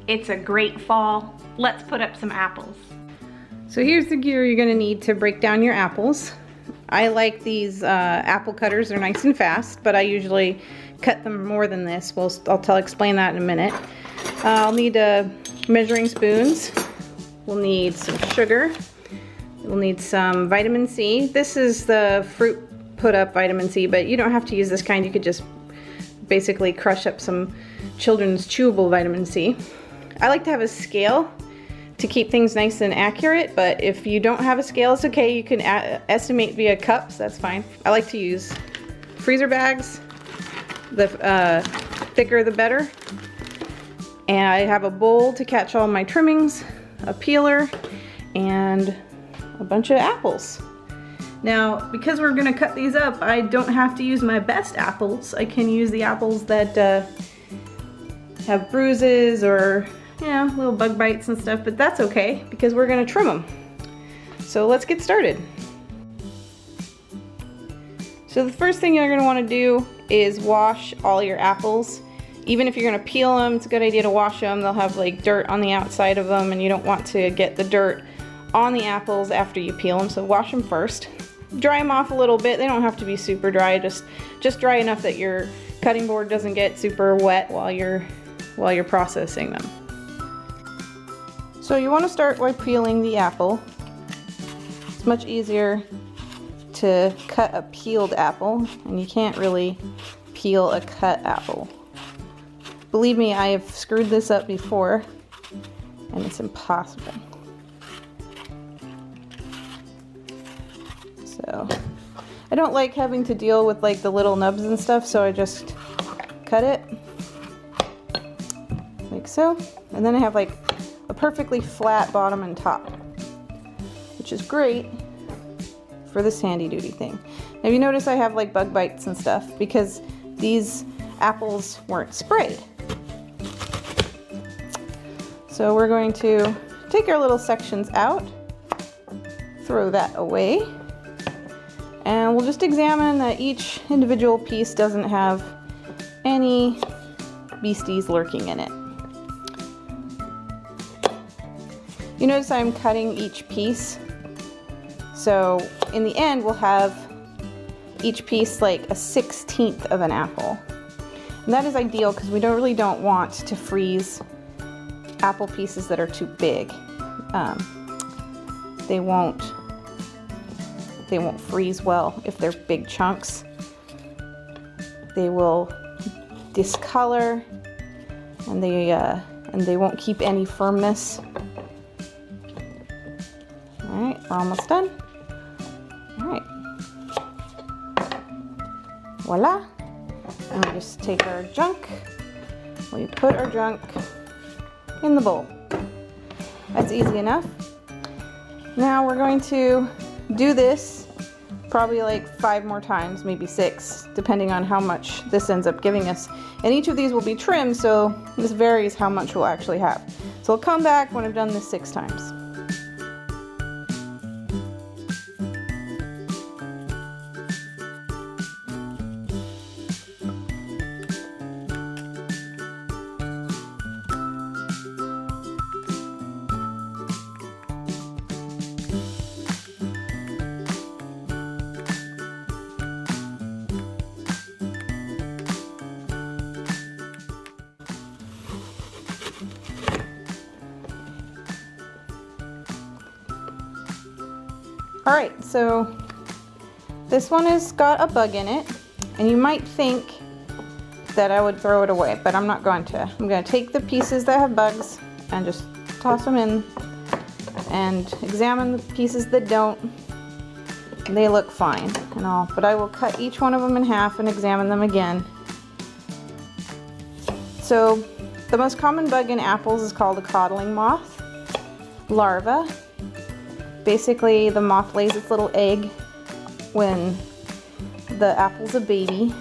It's a great fall. Let's put up some apples. So here's the gear you're gonna need to break down your apples. I like these apple cutters. They're nice and fast, but I usually cut them more than this. I'll explain that in a minute. I'll need measuring spoons. We'll need some sugar. We'll need some vitamin C. This is the fruit put up vitamin C, but you don't have to use this kind. You could just basically crush up some children's chewable vitamin C. I like to have a scale to keep things nice and accurate, but if you don't have a scale, it's okay. You can estimate via cups, that's fine. I like to use freezer bags. The thicker the better. And I have a bowl to catch all my trimmings, a peeler, and a bunch of apples. Now, because we're gonna cut these up, I don't have to use my best apples. I can use the apples that have bruises or, you know, little bug bites and stuff, but that's okay because we're gonna trim them. So let's get started. So the first thing you're gonna wanna do is wash all your apples. Even if you're gonna peel them, it's a good idea to wash them. They'll have like dirt on the outside of them and you don't want to get the dirt on the apples after you peel them, so wash them first. Dry them off a little bit. They don't have to be super dry, just dry enough that your cutting board doesn't get super wet while you're processing them. So you want to start by peeling the apple. It's much easier to cut a peeled apple, and you can't really peel a cut apple. Believe me, I have screwed this up before, and it's impossible. So I don't like having to deal with like the little nubs and stuff, so I just cut it like so, and then I have like a perfectly flat bottom and top, which is great for this handy duty thing. Now you notice I have like bug bites and stuff because these apples weren't sprayed. So we're going to take our little sections out, throw that away, and we'll just examine that each individual piece doesn't have any beasties lurking in it. You notice I'm cutting each piece. So in the end, we'll have each piece like a 1/16 of an apple. And that is ideal because we really don't want to freeze apple pieces that are too big. They won't freeze well if they're big chunks. They will discolor, and they won't keep any firmness. All right, we're almost done. All right, voila. And we just take our junk. We put our junk in the bowl. That's easy enough. Now we're going to do this probably like 5 more times, maybe 6, depending on how much this ends up giving us. And each of these will be trimmed, so this varies how much we'll actually have. So I'll come back when I've done this 6 times. All right, so this one has got a bug in it, and you might think that I would throw it away, but I'm not going to. I'm going to take the pieces that have bugs and just toss them in and examine the pieces that don't. They look fine and all, but I will cut each one of them in half and examine them again. So the most common bug in apples is called a codling moth larva. Basically, the moth lays its little egg when the apple's a baby,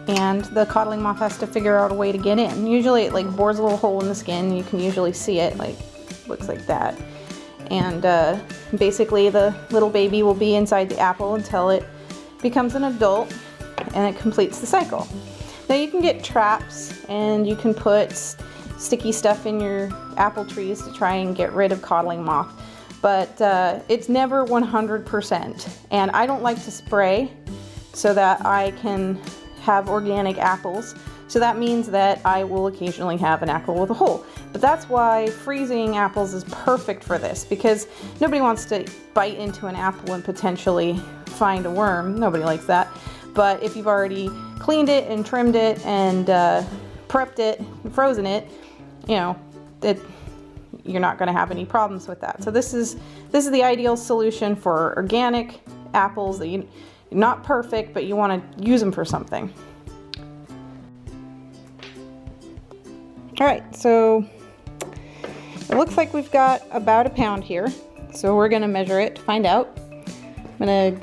and the codling moth has to figure out a way to get in. Usually it like bores a little hole in the skin. You can usually see it, like looks like that. And basically the little baby will be inside the apple until it becomes an adult and it completes the cycle. Now you can get traps and you can put sticky stuff in your apple trees to try and get rid of codling moth. But it's never 100%. And I don't like to spray so that I can have organic apples. So that means that I will occasionally have an apple with a hole. But that's why freezing apples is perfect for this, because nobody wants to bite into an apple and potentially find a worm. Nobody likes that. But if you've already cleaned it and trimmed it and prepped it and frozen it, you know, you're not going to have any problems with that. So this is the ideal solution for organic apples that you're not perfect, but you want to use them for something. All right, so it looks like we've got about a pound here. So we're gonna measure it to find out. I'm gonna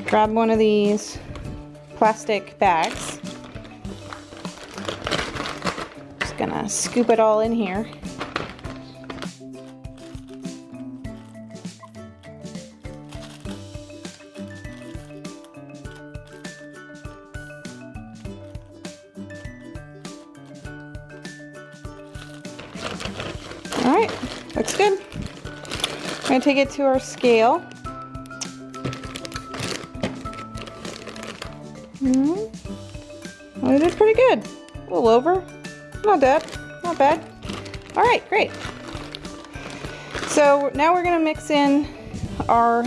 grab one of these plastic bags. Just gonna scoop it all in here. All right, looks good. I'm gonna take it to our scale. Well, it did pretty good. A little over. Not bad. Not bad. All right, great. So now we're gonna mix in our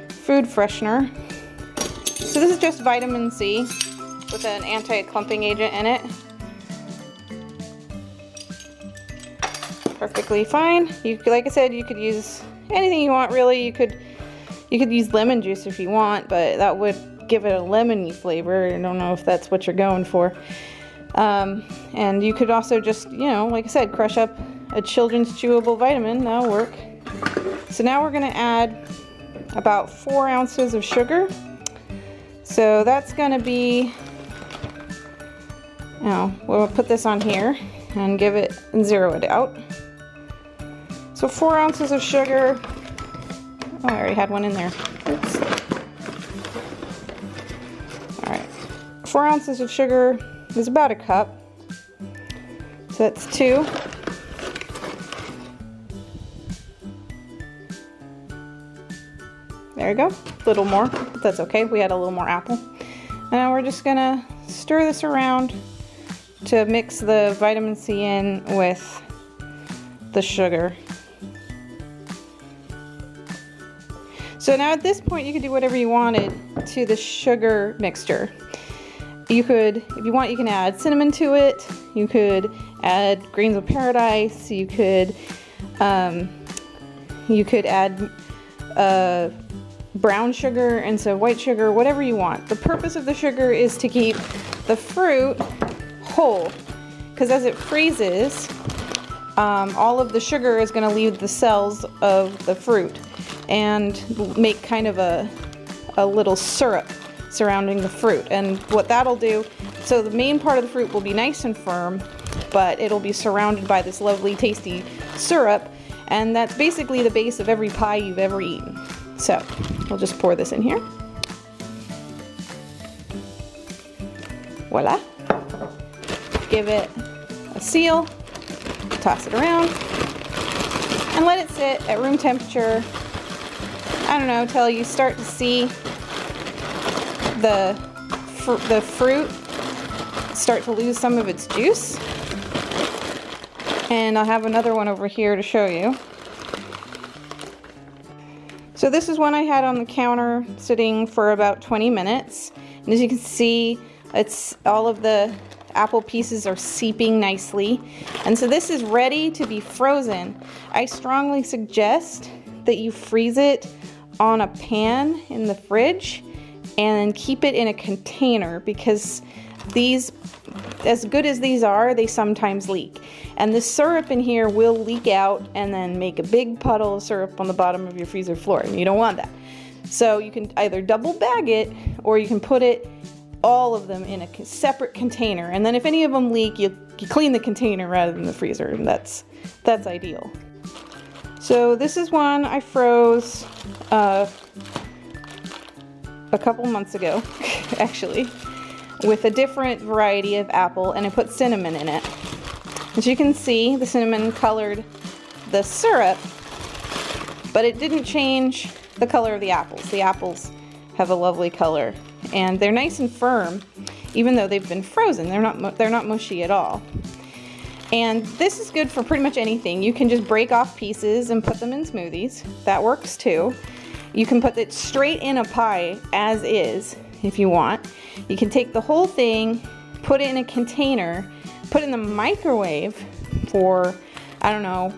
food freshener. So this is just vitamin C with an anti-clumping agent in it. Perfectly fine. Like I said, you could use anything you want really. You could use lemon juice if you want, but that would give it a lemony flavor. I don't know if that's what you're going for. And you could also just, you know, like I said, crush up a children's chewable vitamin. That'll work. So now we're gonna add about 4 ounces of sugar. So that's gonna be, you know, we'll put this on here and give it and zero it out. So 4 ounces of sugar. Oh, I already had one in there. Oops. All right, 4 ounces of sugar is about a cup. So that's 2. There you go, a little more, but that's okay. We had a little more apple. Now we're just gonna stir this around to mix the vitamin C in with the sugar. So now at this point you could do whatever you wanted to the sugar mixture. You could, if you want, you can add cinnamon to it. You could add grains of paradise. You could add brown sugar and so white sugar, whatever you want. The purpose of the sugar is to keep the fruit whole, because as it freezes, all of the sugar is going to leave the cells of the fruit and make kind of a little syrup surrounding the fruit. And what that'll do, so the main part of the fruit will be nice and firm, but it'll be surrounded by this lovely tasty syrup, and that's basically the base of every pie you've ever eaten. So we'll just pour this in here. Voila. Give it a seal, toss it around, and let it sit at room temperature, I don't know, till you start to see the fruit start to lose some of its juice. And I'll have another one over here to show you. So this is one I had on the counter sitting for about 20 minutes. And as you can see, it's all of the apple pieces are seeping nicely. And so this is ready to be frozen. I strongly suggest that you freeze it on a pan in the fridge and keep it in a container, because these, as good as these are, they sometimes leak. And the syrup in here will leak out and then make a big puddle of syrup on the bottom of your freezer floor, and you don't want that. So you can either double bag it, or you can put it, all of them, in a separate container. And then if any of them leak, you clean the container rather than the freezer, and that's ideal. So this is one I froze a couple months ago, actually, with a different variety of apple, and I put cinnamon in it. As you can see, the cinnamon colored the syrup, but it didn't change the color of the apples. The apples have a lovely color, and they're nice and firm, even though they've been frozen. They're not mushy at all. And this is good for pretty much anything. You can just break off pieces and put them in smoothies. That works too. You can put it straight in a pie as is if you want. You can take the whole thing, put it in a container, put it in the microwave for, I don't know,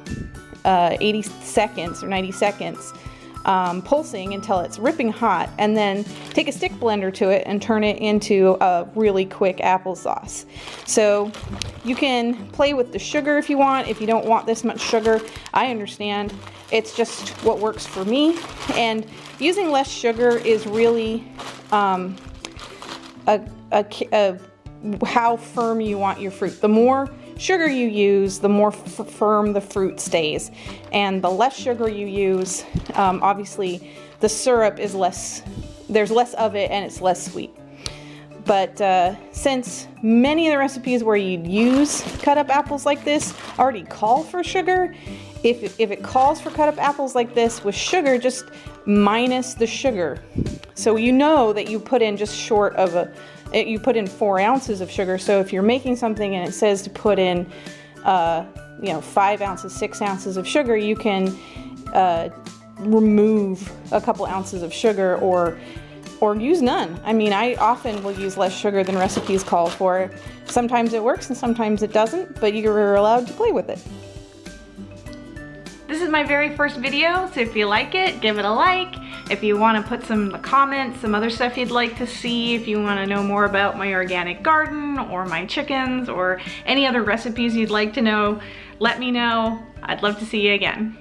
80 seconds or 90 seconds, pulsing until it's ripping hot, and then take a stick blender to it and turn it into a really quick applesauce. So you can play with the sugar if you want. If you don't want this much sugar, I understand. It's just what works for me, and using less sugar is really how firm you want your fruit. The more sugar you use, the more firm the fruit stays, and the less sugar you use, obviously the syrup is less, there's less of it and it's less sweet. But since many of the recipes where you'd use cut up apples like this already call for sugar, if it calls for cut up apples like this with sugar, just minus the sugar. So you know that you put in just short of you put in 4 ounces of sugar. So if you're making something and it says to put in 5 ounces, 6 ounces of sugar, you can remove a couple ounces of sugar or use none. I mean, I often will use less sugar than recipes call for. Sometimes it works and sometimes it doesn't, but you're allowed to play with it. This is my very first video, so if you like it, give it a like. If you want to put some comments, some other stuff you'd like to see, if you want to know more about my organic garden or my chickens or any other recipes you'd like to know, let me know. I'd love to see you again.